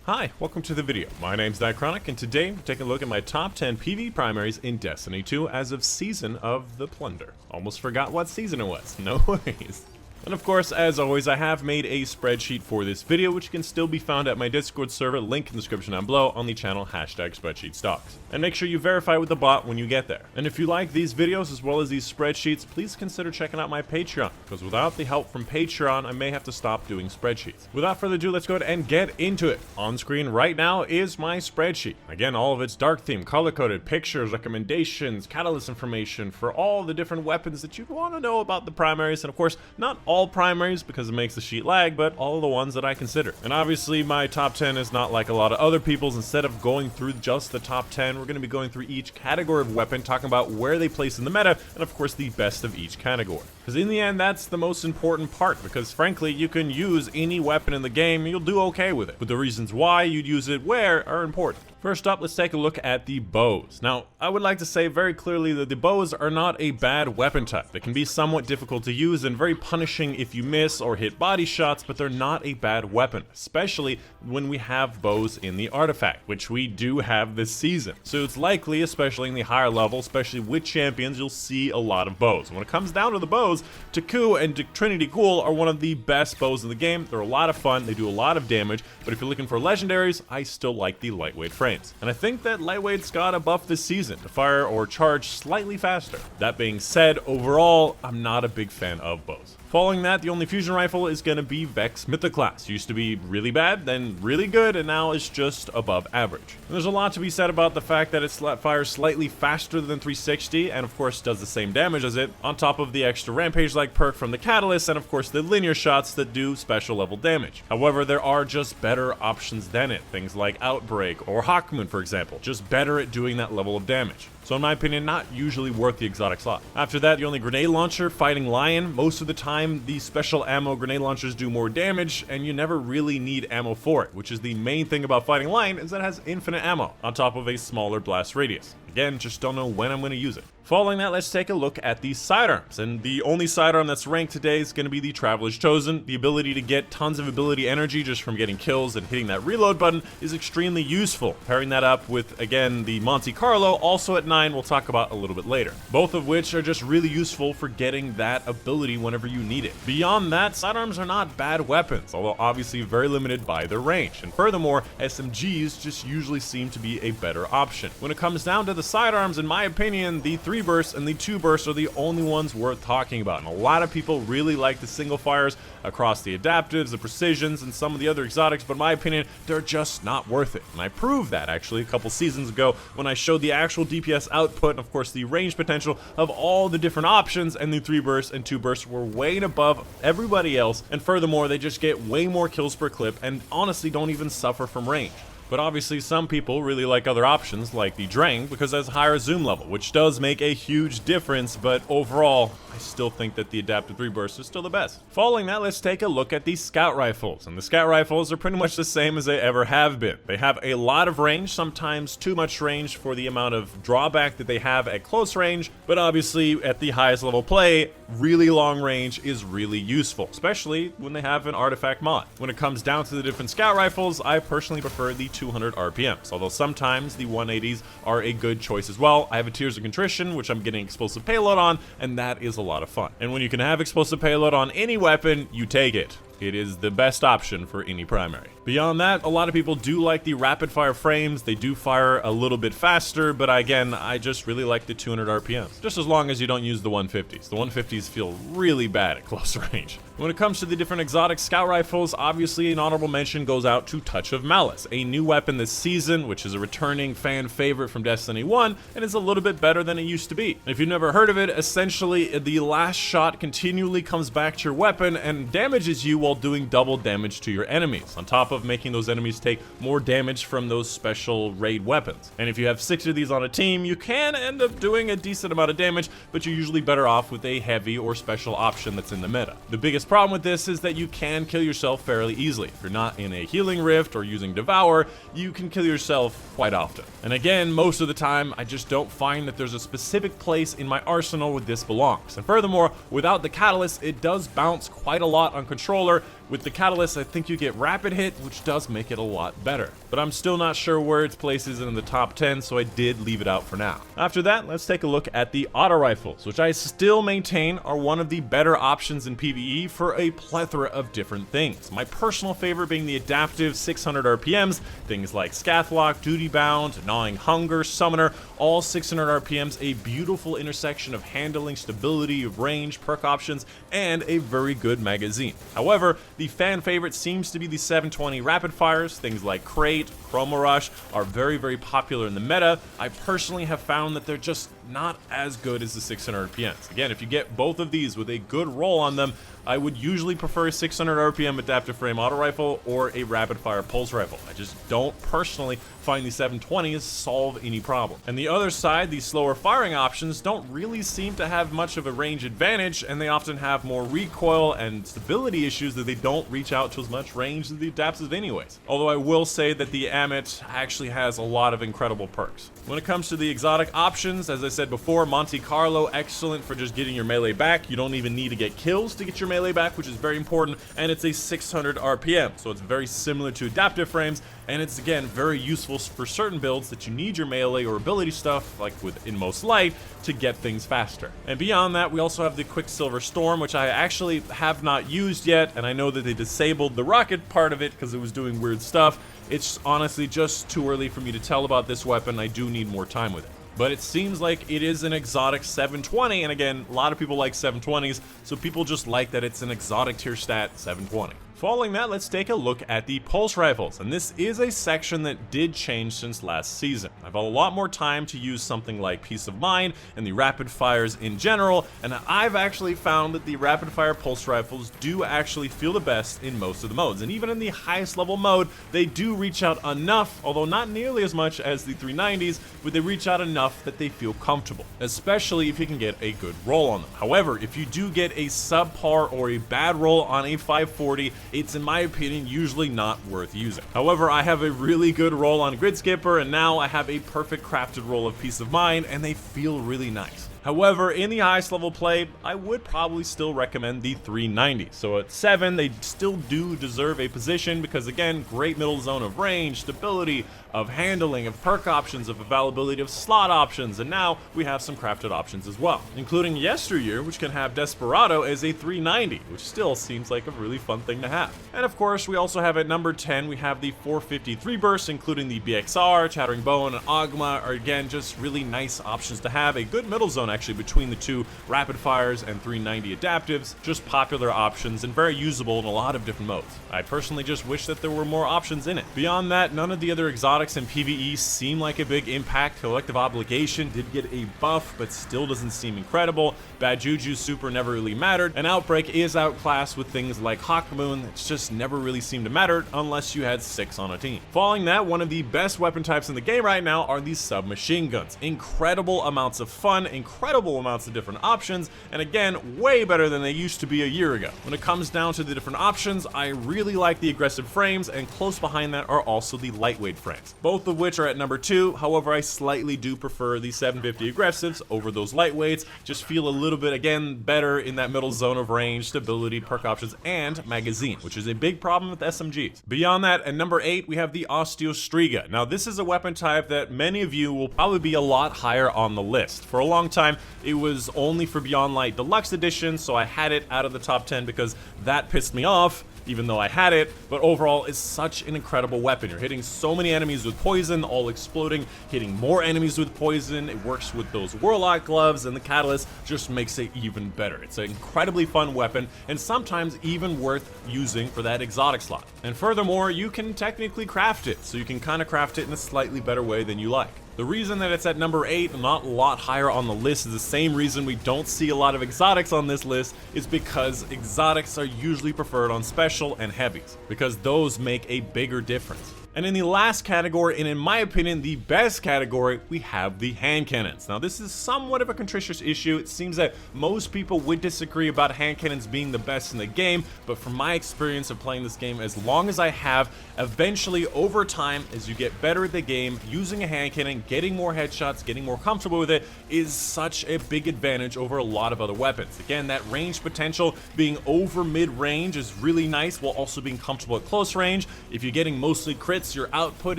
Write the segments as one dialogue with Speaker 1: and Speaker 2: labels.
Speaker 1: Hi, welcome to the video. My name's Dychronic, and today we're taking a look at my top 10 PvE primaries in Destiny 2 as of Season of the Plunder. Almost forgot what season it was, no worries. And of course, as always, I have made a spreadsheet for this video, which can still be found at my Discord server, link in the description down below, on the channel #SpreadsheetStocks. And make sure you verify with the bot when you get there. And if you like these videos as well as these spreadsheets, please consider checking out my Patreon, because without the help from Patreon, I may have to stop doing spreadsheets. Without further ado, let's go ahead and get into it. On screen right now is my spreadsheet. Again, all of it's dark theme, color-coded, pictures, recommendations, catalyst information for all the different weapons that you want to know about the primaries, and of course, not all primaries because it makes the sheet lag, but all of the ones that I consider. And obviously my top 10 is not like a lot of other people's. Instead of going through just the top 10, we're going to be going through each category of weapon, talking about where they place in the meta, and of course the best of each category. Because in the end, that's the most important part, because frankly, you can use any weapon in the game and you'll do okay with it. But the reasons why you'd use it where are important. First up, let's take a look at the bows. Now, I would like to say very clearly that the bows are not a bad weapon type. They can be somewhat difficult to use and very punishing if you miss or hit body shots, but they're not a bad weapon, especially when we have bows in the artifact, which we do have this season. So it's likely, especially in the higher level, especially with champions, you'll see a lot of bows. When it comes down to the bows, Taku and Dychronic are one of the best bows in the game. They're a lot of fun, they do a lot of damage, but if you're looking for legendaries, I still like the lightweight frame. And I think that lightweight's got a buff this season to fire or charge slightly faster. That being said, overall, I'm not a big fan of bows. Following that, the only fusion rifle is going to be Vexmith class. Used to be really bad, then really good, and now it's just above average. And there's a lot to be said about the fact that it fires slightly faster than 360, and of course does the same damage as it, on top of the extra rampage-like perk from the catalyst, and of course the linear shots that do special level damage. However, there are just better options than it. Things like Outbreak or Hawkmoon, for example, just better at doing that level of damage. So in my opinion, not usually worth the exotic slot. After that, the only grenade launcher, Fighting Lion. Most of the time, these special ammo grenade launchers do more damage, and you never really need ammo for it, which is the main thing about Fighting Lion, is that it has infinite ammo, on top of a smaller blast radius. Again, just don't know when I'm going to use it. Following that, let's take a look at the sidearms, and the only sidearm that's ranked today is going to be the Traveler's Chosen. The ability to get tons of ability energy just from getting kills and hitting that reload button is extremely useful. Pairing that up with, again, the Monte Carlo, also at 9, we'll talk about a little bit later. Both of which are just really useful for getting that ability whenever you need it. Beyond that, sidearms are not bad weapons, although obviously very limited by their range. And furthermore, SMGs just usually seem to be a better option. When it comes down to the sidearms, in my opinion, the 3 bursts and the 2 bursts are the only ones worth talking about, and a lot of people really like the single fires across the adaptives, the precisions, and some of the other exotics, but in my opinion, they're just not worth it. And I proved that actually a couple seasons ago when I showed the actual DPS output and of course the range potential of all the different options, and the 3 bursts and 2 bursts were way above everybody else, and furthermore, they just get way more kills per clip and honestly don't even suffer from range. But obviously some people really like other options like the Drang because it has a higher zoom level, which does make a huge difference, but overall, I still think that the adaptive 3 burst is still the best. Following that, let's take a look at the scout rifles, and the scout rifles are pretty much the same as they ever have been. They have a lot of range, sometimes too much range for the amount of drawback that they have at close range, but obviously at the highest level play, really long range is really useful, especially when they have an artifact mod. When it comes down to the different scout rifles, I personally prefer the 200 RPMs, although sometimes the 180s are a good choice as well. I have a Tears of Contrition, which I'm getting explosive payload on, and that is a lot of fun. And when you can have explosive payload on any weapon, you take it. It is the best option for any primary. Beyond that, a lot of people do like the rapid fire frames. They do fire a little bit faster, but again, I just really like the 200 RPMs. Just as long as you don't use the 150s. The 150s feel really bad at close range. When it comes to the different exotic scout rifles, obviously an honorable mention goes out to Touch of Malice, a new weapon this season, which is a returning fan favorite from Destiny 1, and is a little bit better than it used to be. If you've never heard of it, essentially the last shot continually comes back to your weapon and damages you while doing double damage to your enemies, on top of making those enemies take more damage from those special raid weapons. And if you have 6 of these on a team, you can end up doing a decent amount of damage, but you're usually better off with a heavy or special option that's in the meta. The biggest problem with this is that you can kill yourself fairly easily. If you're not in a healing rift or using Devour, you can kill yourself quite often. And again, most of the time, I just don't find that there's a specific place in my arsenal where this belongs. And furthermore, without the catalyst, it does bounce quite a lot on controller, With the Catalyst, I think you get rapid hit, which does make it a lot better. But I'm still not sure where its place is in the top 10, so I did leave it out for now. After that, let's take a look at the auto rifles, which I still maintain are one of the better options in PvE for a plethora of different things. My personal favorite being the adaptive 600 RPMs, things like Scathlock, Duty Bound, Gnawing Hunger, Summoner, all 600 RPMs, a beautiful intersection of handling, stability, range, perk options, and a very good magazine. However, the fan favorite seems to be the 720 rapid fires. Things like Crate, Chroma Rush are very, very popular in the meta. I personally have found that they're just not as good as the 600 RPMs. Again, if you get both of these with a good roll on them, I would usually prefer a 600 RPM adaptive frame auto rifle or a rapid fire pulse rifle. I just don't personally find the 720s solve any problem. And the other side, the slower firing options don't really seem to have much of a range advantage, and they often have more recoil and stability issues that they don't reach out to as much range as the adaptives anyways. Although I will say that the Amit actually has a lot of incredible perks. When it comes to the exotic options, as I said before, Monte Carlo, excellent for just getting your melee back. You don't even need to get kills to get your melee back, which is very important, and it's a 600 RPM, so it's very similar to adaptive frames, and it's again very useful for certain builds that you need your melee or ability stuff, like with Inmost Light, to get things faster. And beyond that, we also have the Quicksilver Storm, which I actually have not used yet, and I know that they disabled the rocket part of it because it was doing weird stuff. It's honestly just too early for me to tell about this weapon. I do need more time with it. But it seems like it is an exotic 720, and again, a lot of people like 720s, so people just like that it's an exotic tier stat 720. Following that, let's take a look at the pulse rifles, and this is a section that did change since last season. I've had a lot more time to use something like Peace of Mind and the rapid fires in general, and I've actually found that the rapid fire pulse rifles do actually feel the best in most of the modes, and even in the highest level mode, they do reach out enough, although not nearly as much as the 390s, but they reach out enough that they feel comfortable, especially if you can get a good roll on them. However, if you do get a subpar or a bad roll on a 540, it's in my opinion usually not worth using. However, I have a really good roll on Grid Skipper, and now I have a perfect crafted roll of Peace of Mind, and they feel really nice. However, in the highest level play, I would probably still recommend the 390. So at 7, they still do deserve a position because again, great middle zone of range, stability, of handling, of perk options, of availability of slot options, and now we have some crafted options as well, including Yesteryear, which can have Desperado as a 390, which still seems like a really fun thing to have. And of course, we also have at number 10, we have the 453 bursts, including the BXR, Chattering Bone, and Ogma are again just really nice options to have. A good middle zone actually between the two rapid fires and 390 adaptives, just popular options and very usable in a lot of different modes. I personally just wish that there were more options in it. Beyond that, none of the other exotics in PvE seem like a big impact. Collective Obligation did get a buff, but still doesn't seem incredible. Bad Juju super never really mattered, and Outbreak is outclassed with things like Hawkmoon. It's just never really seemed to matter unless you had 6 on a team. Following that, one of the best weapon types in the game right now are these submachine guns. Incredible amounts of fun, incredible amounts of different options, and again, way better than they used to be a year ago. When it comes down to the different options, I really like the aggressive frames, and close behind that are also the lightweight frames, both of which are at number 2. However, I slightly do prefer the 750 aggressives over those lightweights. Just feel a little bit, again, better in that middle zone of range, stability, perk options, and magazine, which is a big problem with SMGs. Beyond that, at number 8, we have the Osteostriga. Now, this is a weapon type that many of you will probably be a lot higher on the list. For a long time, it was only for Beyond Light Deluxe Edition, so I had it out of the top 10 because that pissed me off, even though I had it, but overall it's such an incredible weapon. You're hitting so many enemies with poison, all exploding, hitting more enemies with poison. It works with those Warlock gloves, and the Catalyst just makes it even better. It's an incredibly fun weapon, and sometimes even worth using for that exotic slot. And furthermore, you can technically craft it, so you can kind of craft it in a slightly better way than you like. The reason that it's at number 8 and not a lot higher on the list is the same reason we don't see a lot of exotics on this list, is because exotics are usually preferred on special and heavies, because those make a bigger difference. And in the last category, and in my opinion the best category, we have the hand cannons. Now this is somewhat of a contentious issue. It seems that most people would disagree about hand cannons being the best in the game, but from my experience of playing this game as long as I have, eventually over time, as you get better at the game, using a hand cannon, getting more headshots, getting more comfortable with it is such a big advantage over a lot of other weapons. Again, that range potential being over mid-range is really nice while also being comfortable at close range. If you're getting mostly crits, your output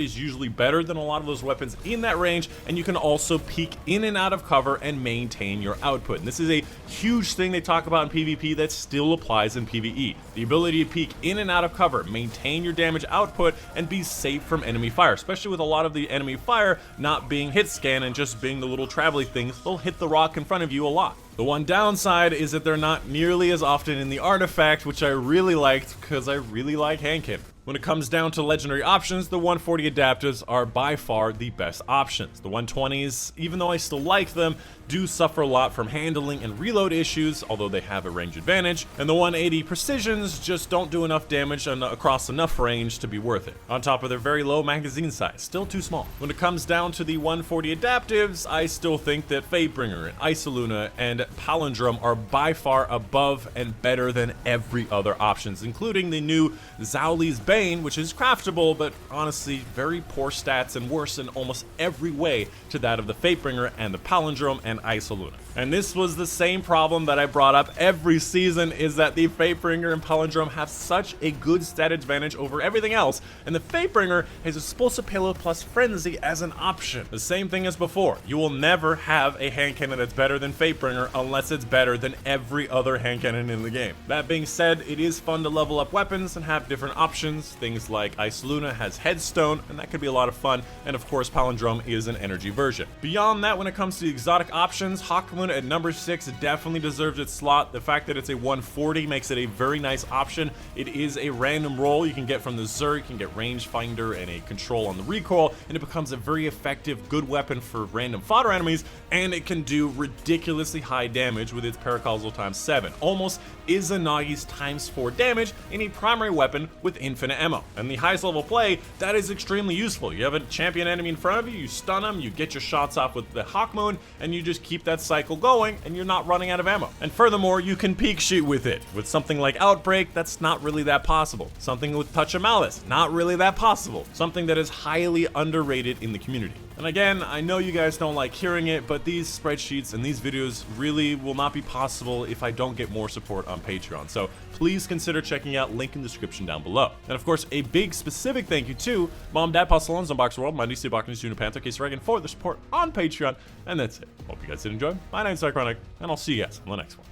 Speaker 1: is usually better than a lot of those weapons in that range, and you can also peek in and out of cover and maintain your output. And this is a huge thing they talk about in PvP that still applies in PvE. The ability to peek in and out of cover, maintain your damage output, and be safe from enemy fire, especially with a lot of the enemy fire not being hit scan and just being the little travel things. They'll hit the rock in front of you a lot. The one downside is that they're not nearly as often in the artifact, which I really liked because I really like hand cannon. When it comes down to legendary options, the 140 adaptives are by far the best options. The 120s, even though I still like them, do suffer a lot from handling and reload issues, although they have a range advantage, and the 180 precisions just don't do enough damage across enough range to be worth it. On top of their very low magazine size, still too small. When it comes down to the 140 adaptives, I still think that Fatebringer and Isoluna and Palindrome are by far above and better than every other options, including the new Zauli's Bane, which is craftable, but honestly very poor stats and worse in almost every way to that of the Fatebringer and the Palindrome and Isoluna. And this was the same problem that I brought up every season, is that the Fatebringer and Palindrome have such a good stat advantage over everything else, and the Fatebringer has Explosive Payload plus Frenzy as an option. The same thing as before, you will never have a hand cannon that's better than Fatebringer unless it's better than every other hand cannon in the game. That being said, it is fun to level up weapons and have different options. Things like Isoluna has Headstone, and that could be a lot of fun, and of course Palindrome is an energy version. Beyond that, when it comes to the exotic options, Hawkmoon at number 6 definitely deserves its slot. The fact that it's a 140 makes it a very nice option. It is a random roll you can get from the Zerg, you can get rangefinder and a control on the recoil, and it becomes a very effective, good weapon for random fodder enemies, and it can do ridiculously high damage with its Paracausal times 7. Almost Izanagi's times 4 damage in a primary weapon with infinite ammo. And the highest level play, that is extremely useful. You have a champion enemy in front of you, you stun them, you get your shots off with the Hawkmoon, and you just keep that cycle going, and you're not running out of ammo. And furthermore, you can peek shoot with it. With something like Outbreak, that's not really that possible. Something with Touch of Malice, not really that possible. Something that is highly underrated in the community. And again, I know you guys don't like hearing it, but these spreadsheets and these videos really will not be possible if I don't get more support on Patreon. So please consider checking out, link in the description down below. And of course, a big specific thank you to Mom, Dad, Papa Salons, Unbox World, my DC Box, Junior Panther, Case Reagan for the support on Patreon. And that's it. Hope you guys did enjoy. My name's Dychronic, and I'll see you guys on the next one.